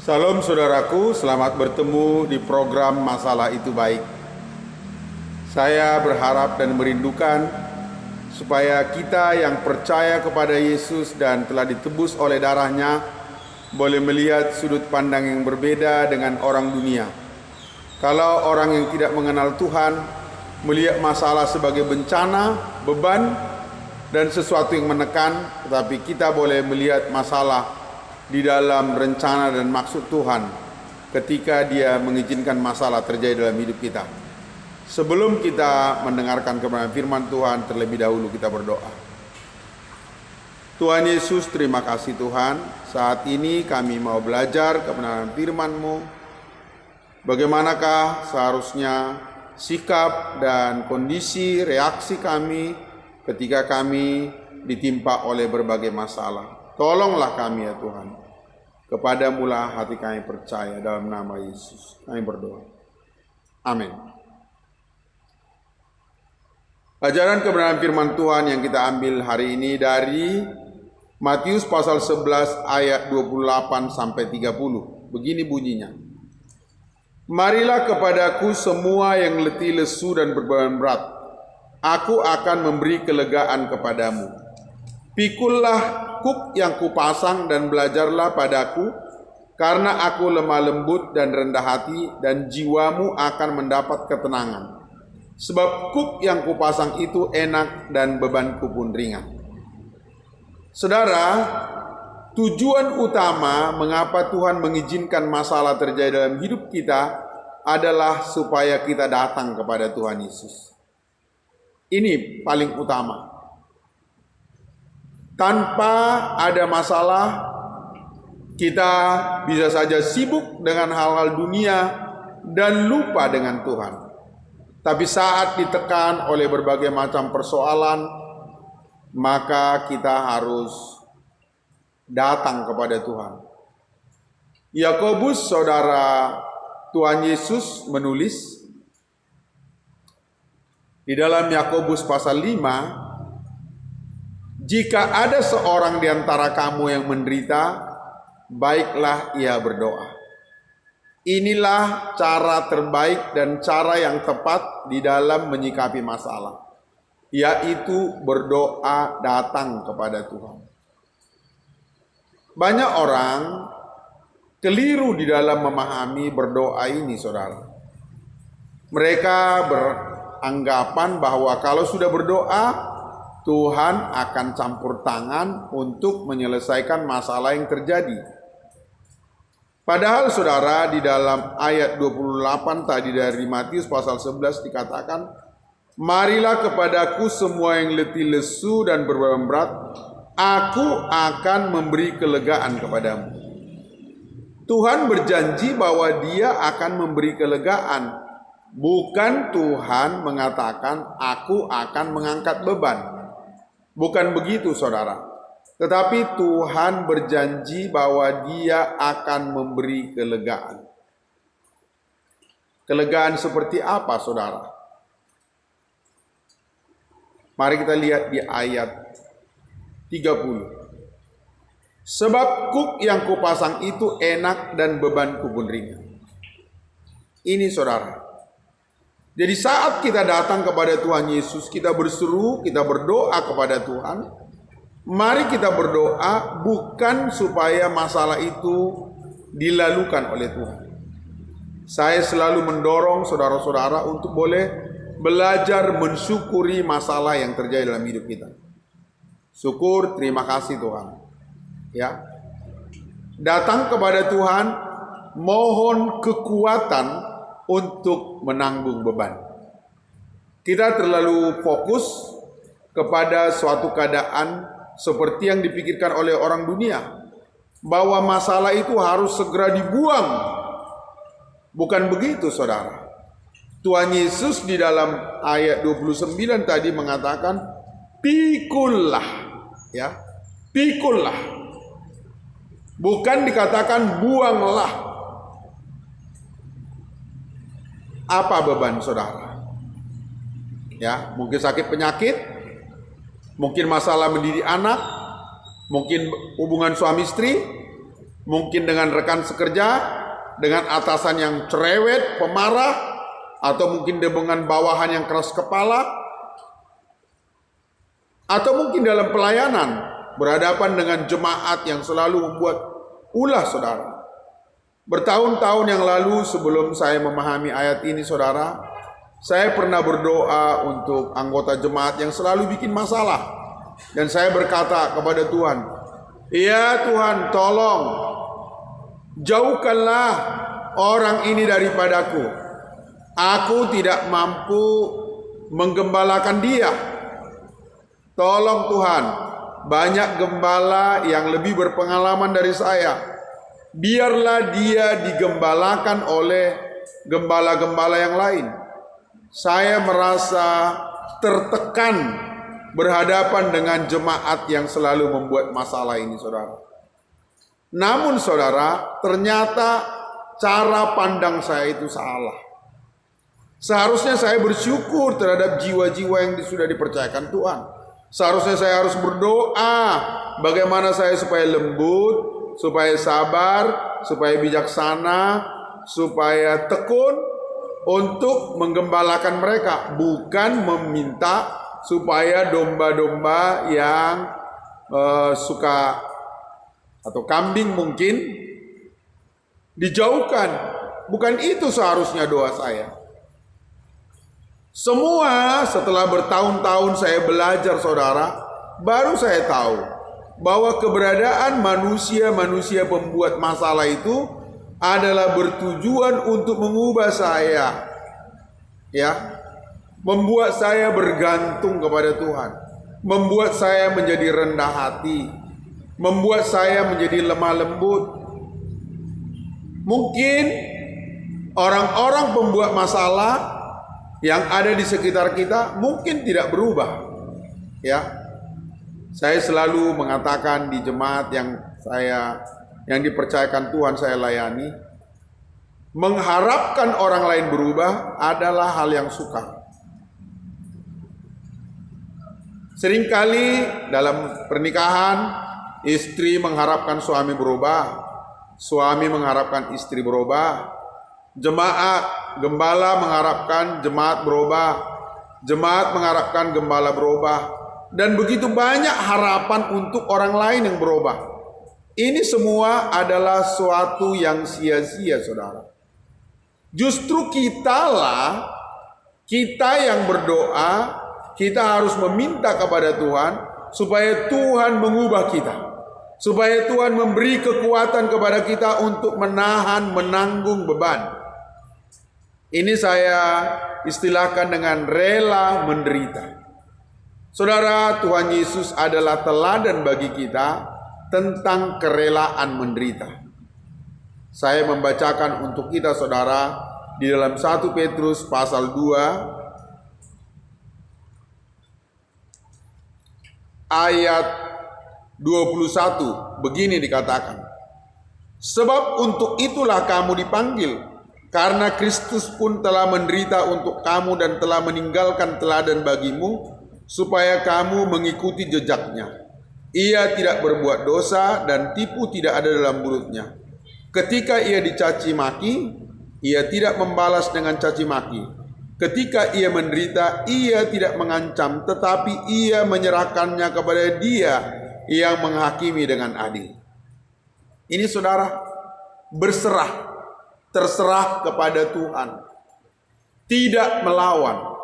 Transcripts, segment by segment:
Salam saudaraku, selamat bertemu di program Masalah Itu Baik. Saya berharap dan merindukan supaya kita yang percaya kepada Yesus dan telah ditebus oleh darahnya boleh melihat sudut pandang yang berbeda dengan orang dunia. Kalau orang yang tidak mengenal Tuhan melihat masalah sebagai bencana, beban, dan sesuatu yang menekan, tetapi kita boleh melihat masalah di dalam rencana dan maksud Tuhan ketika Dia mengizinkan masalah terjadi dalam hidup kita. Sebelum kita mendengarkan kebenaran firman Tuhan, terlebih dahulu kita berdoa. Tuhan Yesus, terima kasih Tuhan. Saat ini kami mau belajar kebenaran firman-Mu. Bagaimanakah seharusnya sikap dan kondisi reaksi kami ketika kami ditimpa oleh berbagai masalah. Tolonglah kami ya Tuhan. Kepadamu-lah hati kami percaya, dalam nama Yesus kami berdoa. Amin. Ajaran kebenaran firman Tuhan yang kita ambil hari ini dari Matius pasal 11 ayat 28 sampai 30. Begini bunyinya. Marilah kepadaku semua yang letih lesu dan berbeban berat. Aku akan memberi kelegaan kepadamu. Pikullah kuk yang kupasang dan belajarlah padaku, karena aku lemah lembut dan rendah hati, dan jiwamu akan mendapat ketenangan. Sebab kuk yang kupasang itu enak dan bebanku pun ringan. Saudara, tujuan utama mengapa Tuhan mengizinkan masalah terjadi dalam hidup kita adalah supaya kita datang kepada Tuhan Yesus. Ini paling utama. Tanpa ada masalah, kita bisa saja sibuk dengan hal-hal dunia dan lupa dengan Tuhan. Tapi saat ditekan oleh berbagai macam persoalan, maka kita harus datang kepada Tuhan. Yakobus, saudara Tuhan Yesus, menulis di dalam Yakobus pasal 5, jika ada seorang di antara kamu yang menderita, baiklah ia berdoa. Inilah cara terbaik dan cara yang tepat di dalam menyikapi masalah, yaitu berdoa datang kepada Tuhan. Banyak orang keliru di dalam memahami berdoa ini, saudara. Mereka beranggapan bahwa kalau sudah berdoa, Tuhan akan campur tangan untuk menyelesaikan masalah yang terjadi. Padahal saudara, di dalam ayat 28 tadi dari Matius pasal 11 dikatakan, marilah kepadaku semua yang letih lesu dan berbeban berat, aku akan memberi kelegaan kepadamu. Tuhan berjanji bahwa Dia akan memberi kelegaan. Bukan Tuhan mengatakan aku akan mengangkat beban. Bukan begitu saudara. Tetapi Tuhan berjanji bahwa Dia akan memberi kelegaan. Kelegaan seperti apa saudara? Mari kita lihat di ayat 30. Sebab kuk yang kupasang itu enak dan bebanku pun ringan. Ini saudara. Jadi saat kita datang kepada Tuhan Yesus, kita berseru, kita berdoa kepada Tuhan. Mari kita berdoa bukan supaya masalah itu dilalukan oleh Tuhan. Saya selalu mendorong saudara-saudara untuk boleh belajar mensyukuri masalah yang terjadi dalam hidup kita. Syukur, terima kasih Tuhan. Ya. Datang kepada Tuhan, mohon kekuatan untuk menanggung beban. Kita terlalu fokus kepada suatu keadaan seperti yang dipikirkan oleh orang dunia, bahwa masalah itu harus segera dibuang. Bukan begitu saudara. Tuhan Yesus di dalam ayat 29 tadi mengatakan, pikullah, ya, pikullah. Bukan dikatakan buanglah. Apa beban saudara? Ya, mungkin sakit penyakit, mungkin masalah mendidik anak, mungkin hubungan suami istri, Mungkin dengan rekan sekerja, dengan atasan yang cerewet, pemarah, atau mungkin dengan bawahan yang keras kepala, atau mungkin dalam pelayanan, berhadapan dengan jemaat yang selalu membuat ulah saudara. Bertahun-tahun yang lalu sebelum saya memahami ayat ini saudara, saya pernah berdoa untuk anggota jemaat yang selalu bikin masalah. Dan saya berkata kepada Tuhan, "Ya Tuhan, tolong jauhkanlah orang ini daripadaku. Aku tidak mampu menggembalakan dia. Tolong Tuhan, banyak gembala yang lebih berpengalaman dari saya. Biarlah dia digembalakan oleh gembala-gembala yang lain. Saya merasa tertekan berhadapan dengan jemaat yang selalu membuat masalah ini, saudara. Namun saudara, ternyata cara pandang saya itu salah. Seharusnya saya bersyukur terhadap jiwa-jiwa yang sudah dipercayakan Tuhan. Seharusnya saya harus berdoa bagaimana saya supaya lembut, supaya sabar, supaya bijaksana, supaya tekun untuk menggembalakan mereka, bukan meminta supaya domba-domba yang suka atau kambing mungkin dijauhkan. Bukan itu seharusnya doa saya. Semua setelah bertahun-tahun saya belajar saudara, baru saya tahu bahwa keberadaan manusia-manusia pembuat masalah itu adalah bertujuan untuk mengubah saya, ya, membuat saya bergantung kepada Tuhan, membuat saya menjadi rendah hati, membuat saya menjadi lemah lembut. Mungkin orang-orang pembuat masalah yang ada di sekitar kita mungkin tidak berubah, ya. Saya selalu mengatakan di jemaat yang dipercayakan Tuhan saya layani, mengharapkan orang lain berubah adalah hal yang sukar. Seringkali dalam pernikahan, istri mengharapkan suami berubah, suami mengharapkan istri berubah, jemaat, gembala mengharapkan jemaat berubah, jemaat mengharapkan gembala berubah. Dan begitu banyak harapan untuk orang lain yang berubah. Ini semua adalah suatu yang sia-sia saudara. Justru kita yang berdoa, kita harus meminta kepada Tuhan supaya Tuhan mengubah kita, supaya Tuhan memberi kekuatan kepada kita untuk menanggung beban. Ini saya istilahkan dengan rela menderita. Saudara, Tuhan Yesus adalah teladan bagi kita tentang kerelaan menderita. Saya membacakan untuk kita saudara di dalam 1 Petrus pasal 2 ayat 21 begini dikatakan, "Sebab untuk itulah kamu dipanggil, karena Kristus pun telah menderita untuk kamu dan telah meninggalkan teladan bagimu, supaya kamu mengikuti jejaknya. Ia tidak berbuat dosa dan tipu tidak ada dalam mulutnya. Ketika ia dicaci maki, ia tidak membalas dengan caci maki. Ketika ia menderita, ia tidak mengancam, tetapi ia menyerahkannya kepada Dia yang menghakimi dengan adil." Ini saudara, berserah, terserah kepada Tuhan, tidak melawan.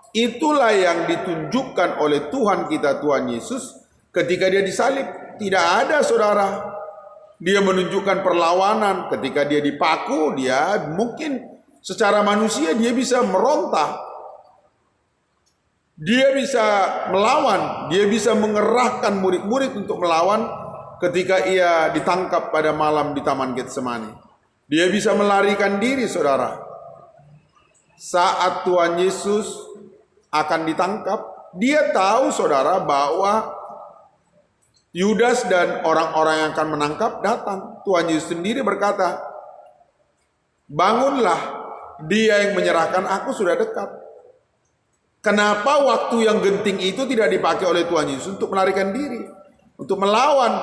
Itulah yang ditunjukkan oleh Tuhan kita, Tuhan Yesus, ketika dia disalib. Tidak ada saudara, dia menunjukkan perlawanan. Ketika dia dipaku, dia mungkin secara manusia dia bisa meronta, dia bisa melawan, dia bisa mengerahkan murid-murid untuk melawan. Ketika ia ditangkap pada malam di Taman Getsemani, dia bisa melarikan diri saudara. Saat Tuhan Yesus akan ditangkap, dia tahu saudara bahwa Yudas dan orang-orang yang akan menangkap datang. Tuhan Yesus sendiri berkata, "Bangunlah, dia yang menyerahkan aku sudah dekat." Kenapa waktu yang genting itu tidak dipakai oleh Tuhan Yesus untuk melarikan diri, untuk melawan?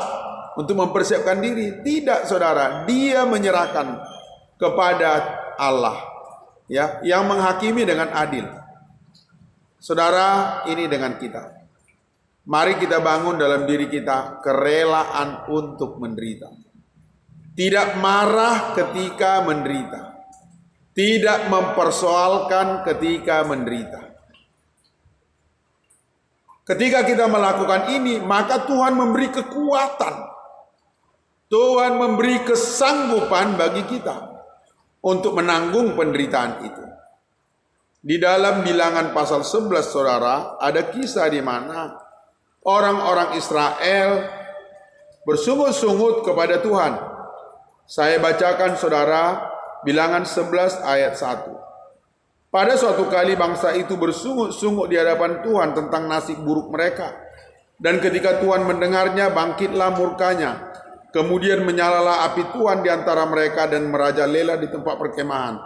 untuk mempersiapkan diri. Tidak, saudara, dia menyerahkan kepada Allah, ya, yang menghakimi dengan adil. Saudara, ini dengan kita. Mari kita bangun dalam diri kita kerelaan untuk menderita. Tidak marah ketika menderita. Tidak mempersoalkan ketika menderita. Ketika kita melakukan ini, maka Tuhan memberi kekuatan. Tuhan memberi kesanggupan bagi kita untuk menanggung penderitaan itu. Di dalam Bilangan pasal 11, saudara, ada kisah di mana orang-orang Israel bersungut-sungut kepada Tuhan. Saya bacakan, saudara, Bilangan 11 ayat 1. Pada suatu kali bangsa itu bersungut-sungut di hadapan Tuhan tentang nasib buruk mereka. Dan ketika Tuhan mendengarnya, bangkitlah murkanya. Kemudian menyalalah api Tuhan di antara mereka dan merajalela di tempat perkemahan.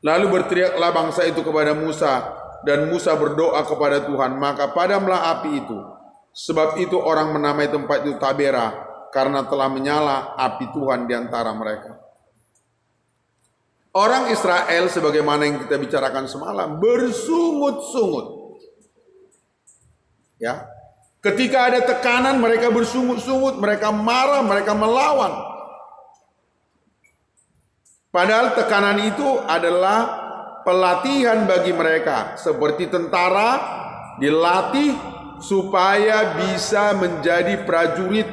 Lalu berteriaklah bangsa itu kepada Musa, dan Musa berdoa kepada Tuhan, maka padamlah api itu. Sebab itu orang menamai tempat itu Tabera, karena telah menyala api Tuhan di antara mereka. Orang Israel, sebagaimana yang kita bicarakan semalam, bersungut-sungut. Ya, ketika ada tekanan mereka bersungut-sungut, mereka marah, mereka melawan. Padahal tekanan itu adalah pelatihan bagi mereka, seperti tentara dilatih supaya bisa menjadi prajurit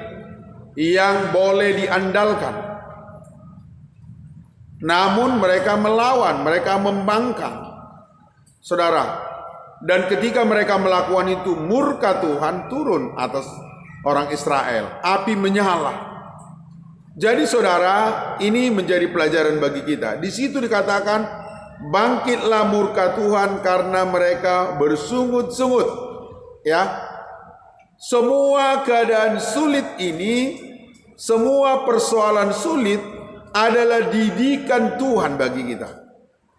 yang boleh diandalkan. Namun mereka melawan, mereka membangkang, saudara. Dan ketika mereka melakukan itu, murka Tuhan turun atas orang Israel. Api menyala. Jadi saudara, ini menjadi pelajaran bagi kita. Di situ dikatakan, bangkitlah murka Tuhan karena mereka bersungut-sungut. Ya, semua keadaan sulit ini, semua persoalan sulit adalah didikan Tuhan bagi kita.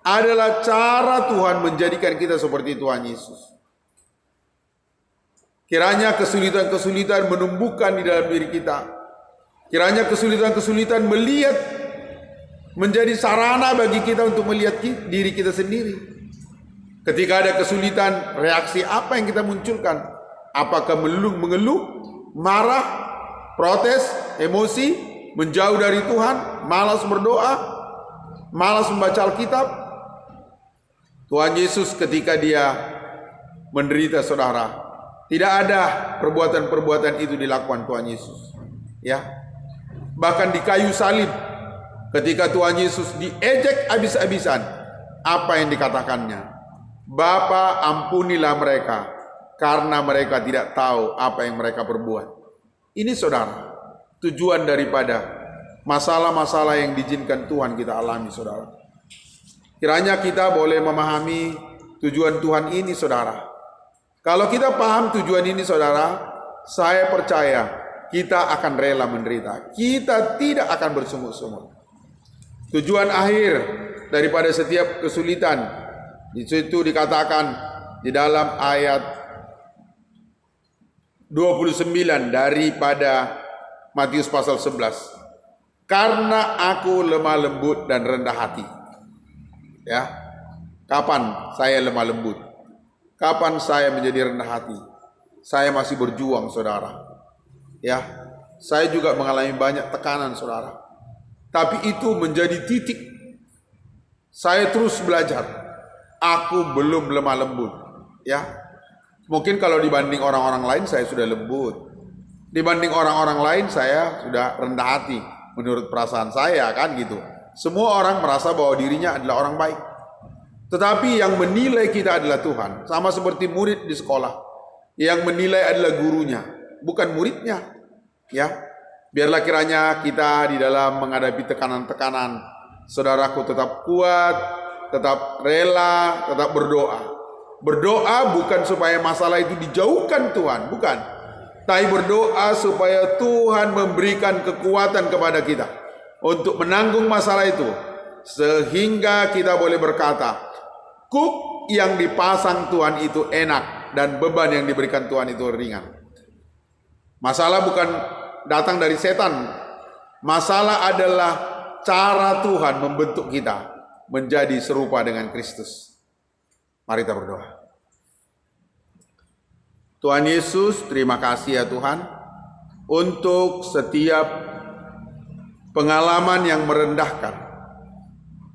Adalah cara Tuhan menjadikan kita seperti Tuhan Yesus. Kiranya kesulitan-kesulitan menumbuhkan di dalam diri kita. Kiranya kesulitan-kesulitan melihat menjadi sarana bagi kita untuk melihat diri kita sendiri. Ketika ada kesulitan, reaksi apa yang kita munculkan? Apakah mengeluh, marah, protes, emosi, menjauh dari Tuhan, malas berdoa, malas membaca Alkitab? Tuhan Yesus ketika dia menderita, saudara, tidak ada perbuatan-perbuatan itu dilakukan Tuhan Yesus. Ya, bahkan di kayu salib, ketika Tuhan Yesus diejek habis-habisan, apa yang dikatakannya? Bapa, ampunilah mereka, karena mereka tidak tahu apa yang mereka perbuat. Ini, saudara, tujuan daripada masalah-masalah yang diizinkan Tuhan kita alami, saudara. Kiranya kita boleh memahami tujuan Tuhan ini, saudara. Kalau kita paham tujuan ini, saudara, saya percaya kita akan rela menderita. Kita tidak akan bersungut-sungut. Tujuan akhir daripada setiap kesulitan, di situ dikatakan di dalam ayat 29 daripada Matius pasal 11. Karena aku lemah lembut dan rendah hati. Ya. Kapan saya lemah lembut? Kapan saya menjadi rendah hati? Saya masih berjuang, saudara. Ya. Saya juga mengalami banyak tekanan, saudara. Tapi itu menjadi titik saya terus belajar. Aku belum lemah lembut. Ya. Mungkin kalau dibanding orang-orang lain saya sudah lembut. Dibanding orang-orang lain saya sudah rendah hati menurut perasaan saya, kan gitu. Semua orang merasa bahwa dirinya adalah orang baik. Tetapi yang menilai kita adalah Tuhan. Sama seperti murid di sekolah. Yang menilai adalah gurunya, bukan muridnya. Ya. Biarlah kiranya kita di dalam menghadapi tekanan-tekanan, saudaraku, tetap kuat, tetap rela, tetap berdoa. Berdoa bukan supaya masalah itu dijauhkan Tuhan, bukan. Tapi berdoa supaya Tuhan memberikan kekuatan kepada kita untuk menanggung masalah itu. Sehingga kita boleh berkata, kuk yang dipasang Tuhan itu enak dan beban yang diberikan Tuhan itu ringan. Masalah bukan datang dari setan. Masalah adalah cara Tuhan membentuk kita menjadi serupa dengan Kristus. Mari kita berdoa. Tuhan Yesus, terima kasih ya Tuhan untuk setiap pengalaman yang merendahkan,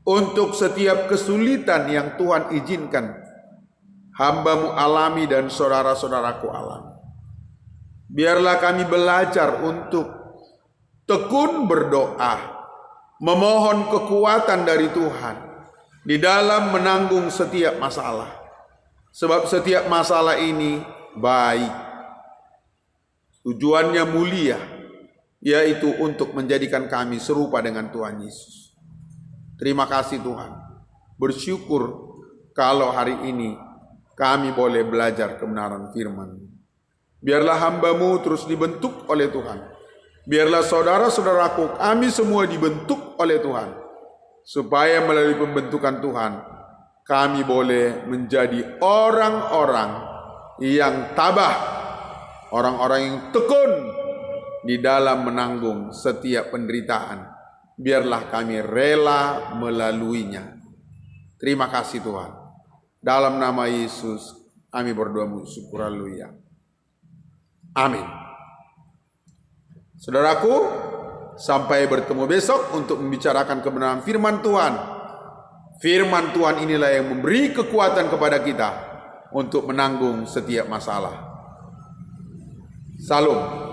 untuk setiap kesulitan yang Tuhan izinkan hamba-Mu alami dan saudara-saudaraku alami. Biarlah kami belajar untuk tekun berdoa, memohon kekuatan dari Tuhan di dalam menanggung setiap masalah. Sebab setiap masalah ini baik, tujuannya mulia, yaitu untuk menjadikan kami serupa dengan Tuhan Yesus. Terima kasih Tuhan. Bersyukur kalau hari ini kami boleh belajar kebenaran firman. Biarlah hamba-Mu terus dibentuk oleh Tuhan. Biarlah saudara-saudaraku kami semua dibentuk oleh Tuhan. Supaya melalui pembentukan Tuhan kami boleh menjadi orang-orang yang tabah, orang-orang yang tekun di dalam menanggung setiap penderitaan. Biarlah kami rela melaluinya. Terima kasih Tuhan. Dalam nama Yesus kami berdoa syukur, haleluya. Amin. Saudaraku, sampai bertemu besok untuk membicarakan kebenaran firman Tuhan. Firman Tuhan inilah yang memberi kekuatan kepada kita untuk menanggung setiap masalah. Salam.